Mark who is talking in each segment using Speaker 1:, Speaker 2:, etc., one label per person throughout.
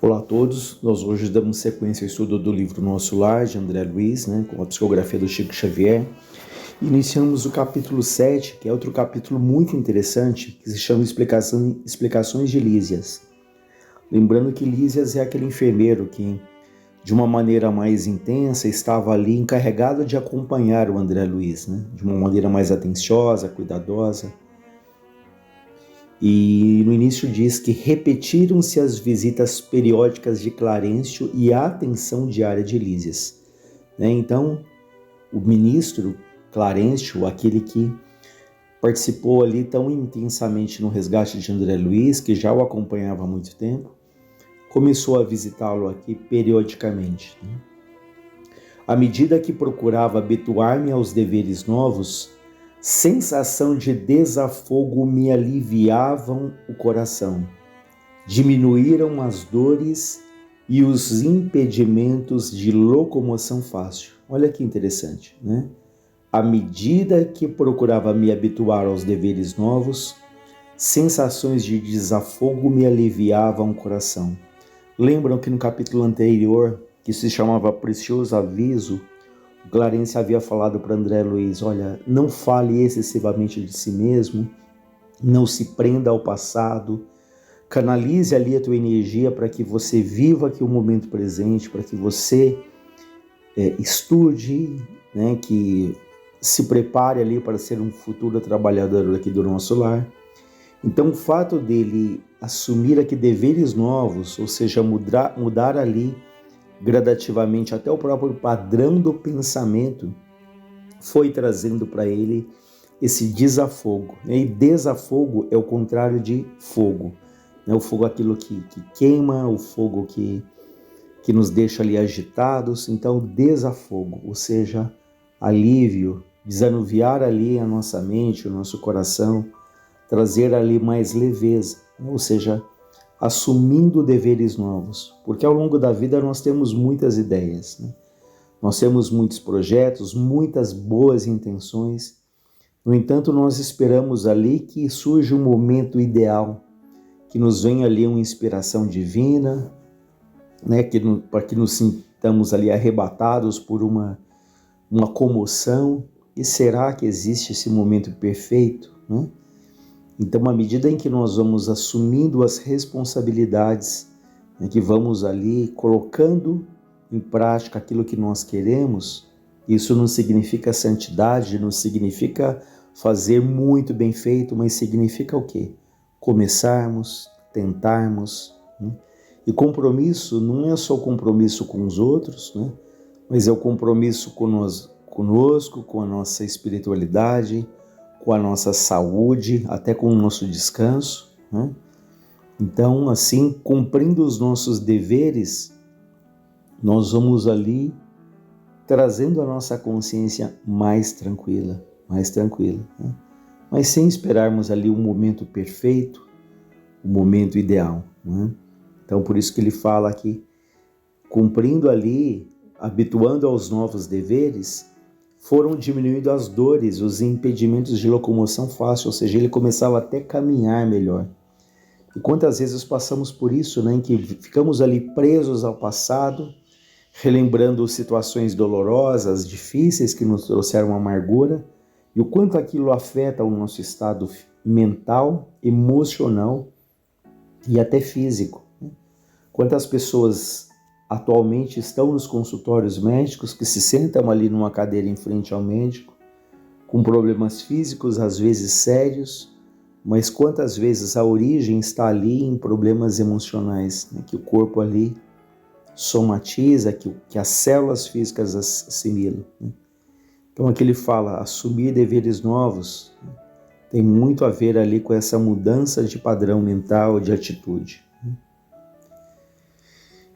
Speaker 1: Olá a todos, nós hoje damos sequência ao estudo do livro Nosso Lar, de André Luiz, com a psicografia do Chico Xavier. Iniciamos o capítulo 7, que é outro capítulo muito interessante, que se chama Explicações de Lísias. Lembrando que Lísias é aquele enfermeiro que, de uma maneira mais intensa, estava ali encarregado de acompanhar o André Luiz, de uma maneira mais atenciosa, cuidadosa. E no início diz que repetiram-se as visitas periódicas de Clarencio e a atenção diária de Lísias. Então, o ministro Clarencio, aquele que participou ali tão intensamente no resgate de André Luiz, que já o acompanhava há muito tempo, começou a visitá-lo aqui periodicamente. À medida que procurava habituar-me aos deveres novos, sensação de desafogo me aliviavam o coração. Diminuíram as dores e os impedimentos de locomoção fácil. Olha que interessante, À medida que procurava me habituar aos deveres novos, sensações de desafogo me aliviavam o coração. Lembram que no capítulo anterior, que se chamava Precioso Aviso, Clarencio havia falado para André Luiz, olha, não fale excessivamente de si mesmo, não se prenda ao passado, canalize ali a tua energia para que você viva aqui o momento presente, para que você estude, que se prepare ali para ser um futuro trabalhador aqui do nosso lar. Então o fato dele assumir aqui deveres novos, ou seja, mudar ali gradativamente até o próprio padrão do pensamento, foi trazendo para ele esse desafogo. E desafogo é o contrário de fogo. O fogo é aquilo que queima, o fogo que nos deixa ali agitados. Então, desafogo, ou seja, alívio, desanuviar ali a nossa mente, o nosso coração, trazer ali mais leveza, ou seja, assumindo deveres novos, porque ao longo da vida nós temos muitas ideias, Nós temos muitos projetos, muitas boas intenções, no entanto nós esperamos ali que surja um momento ideal, que nos venha ali uma inspiração divina, para que nos sintamos ali arrebatados por uma comoção, e será que existe esse momento perfeito, Então, à medida em que nós vamos assumindo as responsabilidades, que vamos ali colocando em prática aquilo que nós queremos, isso não significa santidade, não significa fazer muito bem feito, mas significa o quê? Começarmos, tentarmos. E compromisso não é só o compromisso com os outros, mas é o compromisso conosco, com a nossa espiritualidade, com a nossa saúde, até com o nosso descanso. Então, assim, cumprindo os nossos deveres, nós vamos ali trazendo a nossa consciência mais tranquila, mas sem esperarmos ali o momento perfeito, o momento ideal. Então, por isso que ele fala que, cumprindo ali, habituando aos novos deveres, foram diminuindo as dores, os impedimentos de locomoção fácil, ou seja, ele começava até a caminhar melhor. E quantas vezes passamos por isso, em que ficamos ali presos ao passado, relembrando situações dolorosas, difíceis, que nos trouxeram amargura, e o quanto aquilo afeta o nosso estado mental, emocional e até físico. Quantas pessoas atualmente estão nos consultórios médicos, que se sentam ali numa cadeira em frente ao médico, com problemas físicos, às vezes sérios, mas quantas vezes a origem está ali em problemas emocionais, que o corpo ali somatiza, que as células físicas assimilam. Então aqui ele fala, assumir deveres novos, tem muito a ver ali com essa mudança de padrão mental, de atitude.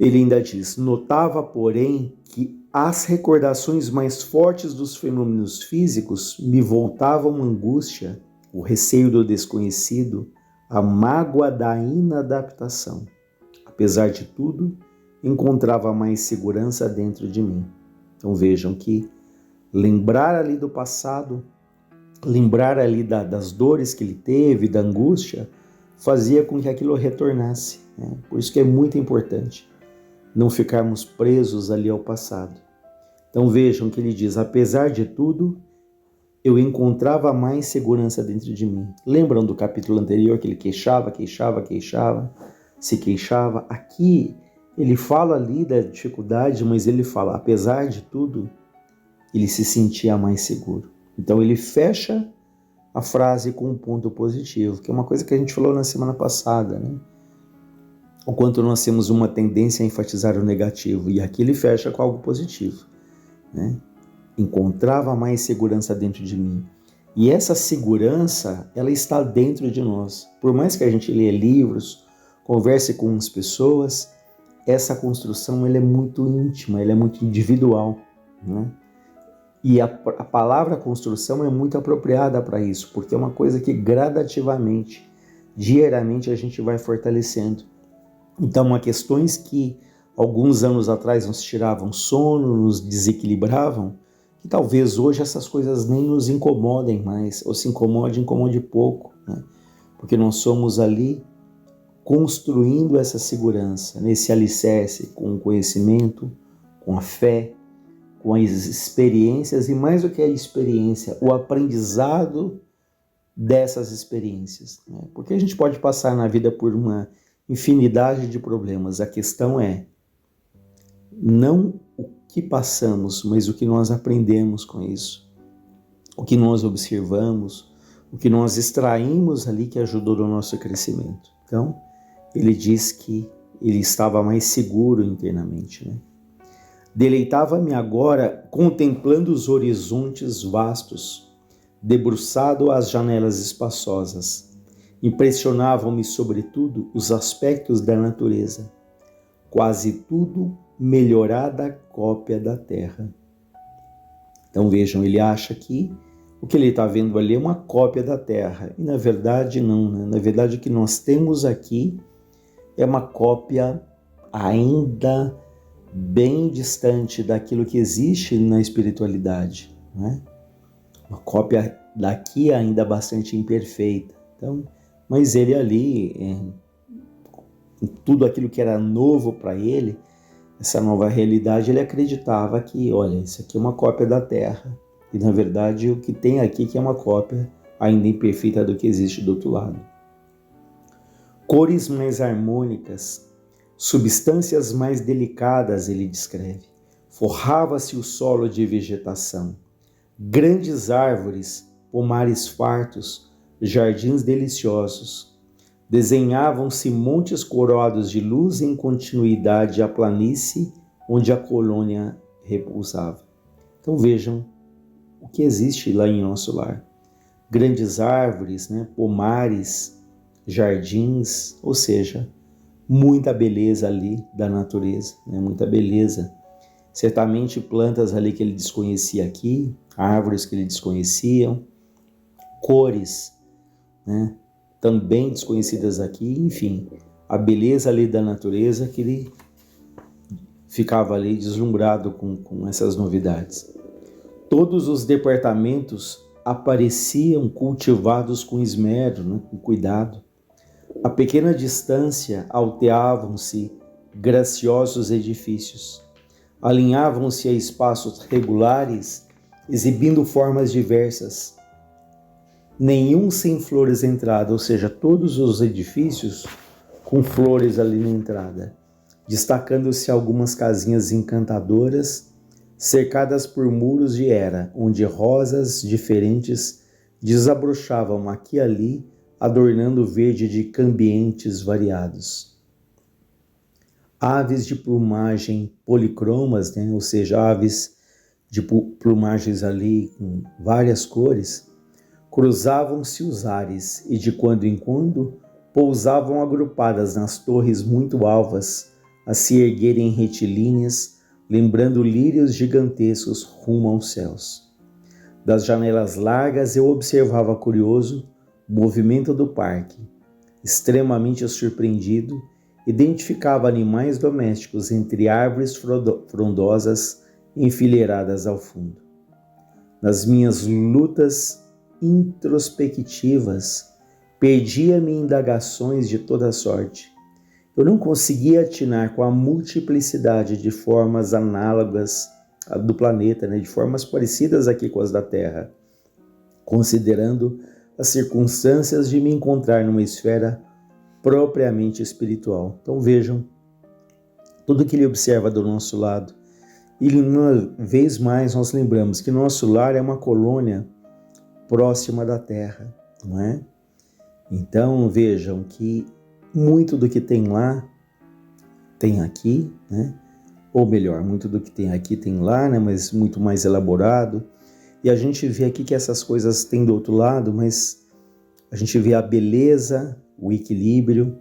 Speaker 1: Ele ainda diz, notava, porém, que as recordações mais fortes dos fenômenos físicos me voltavam angústia, o receio do desconhecido, a mágoa da inadaptação. Apesar de tudo, encontrava mais segurança dentro de mim. Então vejam que lembrar ali do passado, lembrar ali das dores que ele teve, da angústia, fazia com que aquilo retornasse, né? Por isso que é muito importante não ficarmos presos ali ao passado. Então vejam que ele diz, apesar de tudo, eu encontrava mais segurança dentro de mim. Lembram do capítulo anterior que ele queixava, se queixava? Aqui ele fala ali da dificuldade, mas ele fala, apesar de tudo, ele se sentia mais seguro. Então ele fecha a frase com um ponto positivo, que é uma coisa que a gente falou na semana passada, né? O quanto nós temos uma tendência a enfatizar o negativo, e aqui ele fecha com algo positivo, né? Encontrava mais segurança dentro de mim. E essa segurança, ela está dentro de nós. Por mais que a gente leia livros, converse com as pessoas, essa construção ela é muito íntima, ela é muito individual, né? E a palavra construção é muito apropriada para isso, porque é uma coisa que gradativamente, diariamente a gente vai fortalecendo. Então, há questões que alguns anos atrás nos tiravam sono, nos desequilibravam, que talvez hoje essas coisas nem nos incomodem mais, ou se incomode pouco, né? Porque nós somos ali construindo essa segurança, nesse alicerce, com o conhecimento, com a fé, com as experiências, e mais do que a experiência, o aprendizado dessas experiências, né? Porque a gente pode passar na vida por uma infinidade de problemas. A questão é não o que passamos, mas o que nós aprendemos com isso, o que nós observamos, o que nós extraímos ali que ajudou no nosso crescimento. Então, ele diz que ele estava mais seguro internamente, né? Deleitava-me agora contemplando os horizontes vastos, debruçado às janelas espaçosas. Impressionavam-me, sobretudo, os aspectos da natureza, quase tudo melhorada cópia da terra. Então vejam, ele acha que o que ele está vendo ali é uma cópia da terra, e na verdade não, né? Na verdade o que nós temos aqui é uma cópia ainda bem distante daquilo que existe na espiritualidade, né? Uma cópia daqui ainda bastante imperfeita. Então, mas ele ali, em tudo aquilo que era novo para ele, essa nova realidade, ele acreditava que, olha, isso aqui é uma cópia da Terra. E na verdade o que tem aqui que é uma cópia ainda imperfeita do que existe do outro lado. Cores mais harmônicas, substâncias mais delicadas, ele descreve. Forrava-se o solo de vegetação. Grandes árvores, pomares fartos, jardins deliciosos. Desenhavam-se montes coroados de luz em continuidade à planície onde a colônia repousava. Então vejam o que existe lá em nosso lar. Grandes árvores, né, pomares, jardins, ou seja, muita beleza ali da natureza, né, muita beleza. Certamente plantas ali que ele desconhecia aqui, árvores que ele desconhecia, cores, né, também desconhecidas aqui, enfim, a beleza ali da natureza que ele ficava ali deslumbrado com essas novidades. Todos os departamentos apareciam cultivados com esmero, né, com cuidado. A pequena distância alteavam-se graciosos edifícios. Alinhavam-se a espaços regulares, exibindo formas diversas. Nenhum sem flores à entrada, ou seja, todos os edifícios com flores ali na entrada, destacando-se algumas casinhas encantadoras, cercadas por muros de era, onde rosas diferentes desabrochavam aqui e ali, adornando o verde de cambientes variados. Aves de plumagem policromas, né? Ou seja, aves de plumagens ali com várias cores, cruzavam-se os ares e de quando em quando pousavam agrupadas nas torres muito alvas, a se erguerem retilíneas, lembrando lírios gigantescos rumo aos céus. Das janelas largas eu observava curioso o movimento do parque. Extremamente surpreendido, identificava animais domésticos entre árvores frondosas enfileiradas ao fundo. Nas minhas lutas introspectivas, Perdia-me em indagações de toda sorte. Eu não conseguia atinar com a multiplicidade de formas análogas do planeta, né? De formas parecidas aqui com as da Terra, considerando as circunstâncias de me encontrar numa esfera propriamente espiritual. Então vejam, tudo que ele observa do nosso lado. E uma vez mais nós lembramos que nosso lar é uma colônia próxima da Terra, não é? Então vejam que muito do que tem lá tem aqui, né? Ou melhor, muito do que tem aqui tem lá, né? Mas muito mais elaborado. E a gente vê aqui que essas coisas têm do outro lado, mas a gente vê a beleza, o equilíbrio,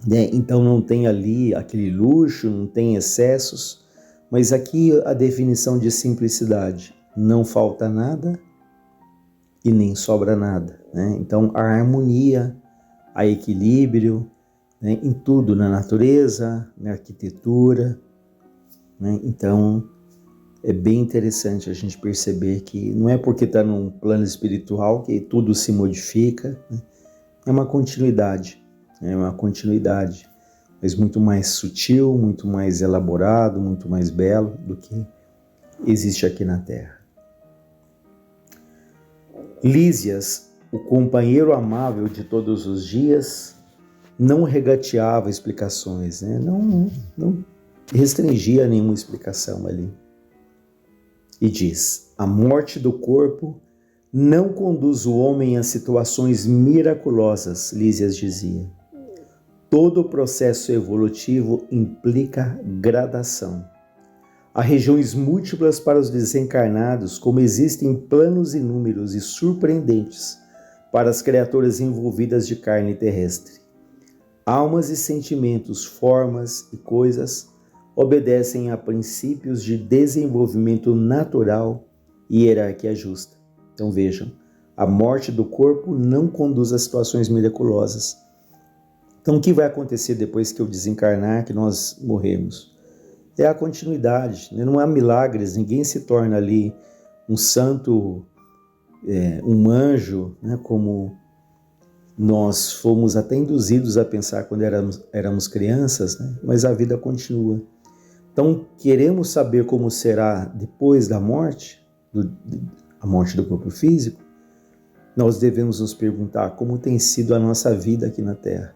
Speaker 1: né? Então não tem ali aquele luxo, não tem excessos, mas aqui a definição de simplicidade: não falta nada e nem sobra nada, né? Então a harmonia, a equilíbrio, né? Em tudo, na natureza, na arquitetura, né? Então é bem interessante a gente perceber que não é porque está num plano espiritual que tudo se modifica, né? É uma continuidade, mas muito mais sutil, muito mais elaborado, muito mais belo do que existe aqui na Terra. Lísias, o companheiro amável de todos os dias, não regateava explicações, né? Não restringia nenhuma explicação ali. E diz: a morte do corpo não conduz o homem a situações miraculosas, Lísias dizia. Todo o processo evolutivo implica gradação. Há regiões múltiplas para os desencarnados, como existem planos inúmeros e surpreendentes para as criaturas envolvidas de carne terrestre. Almas e sentimentos, formas e coisas obedecem a princípios de desenvolvimento natural e hierarquia justa. Então vejam, a morte do corpo não conduz a situações miraculosas. Então o que vai acontecer depois que eu desencarnar, que nós morremos? É a continuidade, né? Não há milagres, ninguém se torna ali um santo, um anjo, né? Como nós fomos até induzidos a pensar quando éramos crianças, né? Mas a vida continua. Então, queremos saber como será depois da morte, a morte do corpo físico, nós devemos nos perguntar como tem sido a nossa vida aqui na Terra.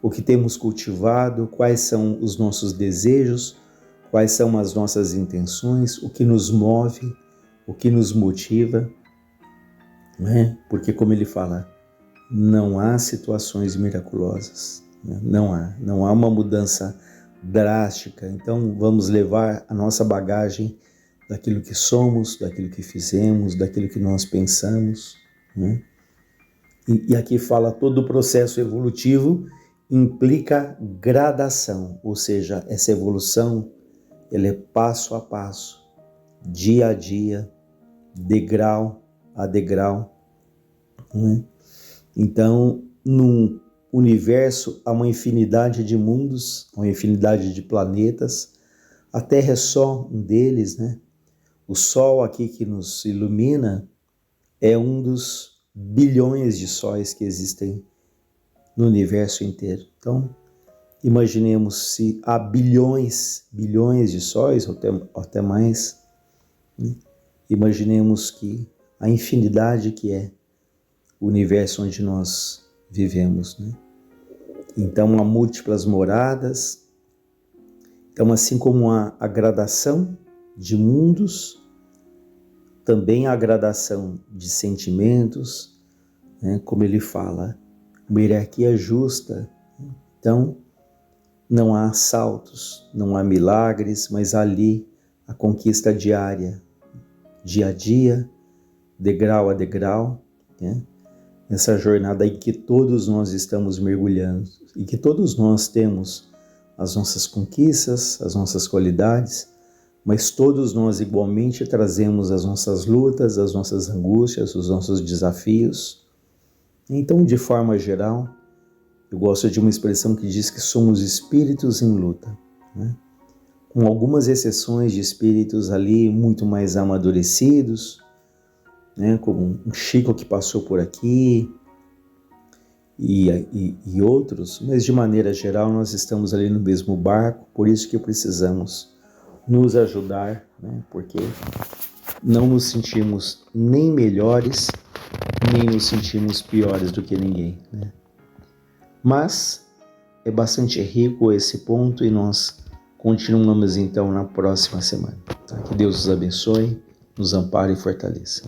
Speaker 1: O que temos cultivado, quais são os nossos desejos, quais são as nossas intenções, o que nos move, o que nos motiva, né? Porque, como ele fala, não há situações miraculosas, né? Não há uma mudança drástica. Então vamos levar a nossa bagagem daquilo que somos, daquilo que fizemos, daquilo que nós pensamos, né? E aqui fala todo o processo evolutivo implica gradação, ou seja, essa evolução ela é passo a passo, dia a dia, degrau a degrau, né? Então, num universo há uma infinidade de mundos, uma infinidade de planetas. A Terra é só um deles, né? O Sol aqui que nos ilumina é um dos bilhões de sóis que existem no universo inteiro. Então, imaginemos se há bilhões de sóis, ou até mais, né? Imaginemos que a infinidade que é o universo onde nós vivemos, né? Então há múltiplas moradas. Então, assim como há a gradação de mundos, também há a gradação de sentimentos, né? Como ele fala, uma hierarquia justa. Então, não há saltos, não há milagres, mas há ali a conquista diária, dia a dia, degrau a degrau, né? Nessa jornada em que todos nós estamos mergulhando e que todos nós temos as nossas conquistas, as nossas qualidades, mas todos nós igualmente trazemos as nossas lutas, as nossas angústias, os nossos desafios. Então, de forma geral, eu gosto de uma expressão que diz que somos espíritos em luta, né? Com algumas exceções de espíritos ali muito mais amadurecidos, né? Como um Chico que passou por aqui, e outros, mas de maneira geral nós estamos ali no mesmo barco, por isso que precisamos nos ajudar, né? Porque não nos sentimos nem melhores, nem nos sentimos piores do que ninguém, né? Mas é bastante rico esse ponto e nós continuamos então na próxima semana. Tá? Que Deus os abençoe, nos ampare e fortaleça.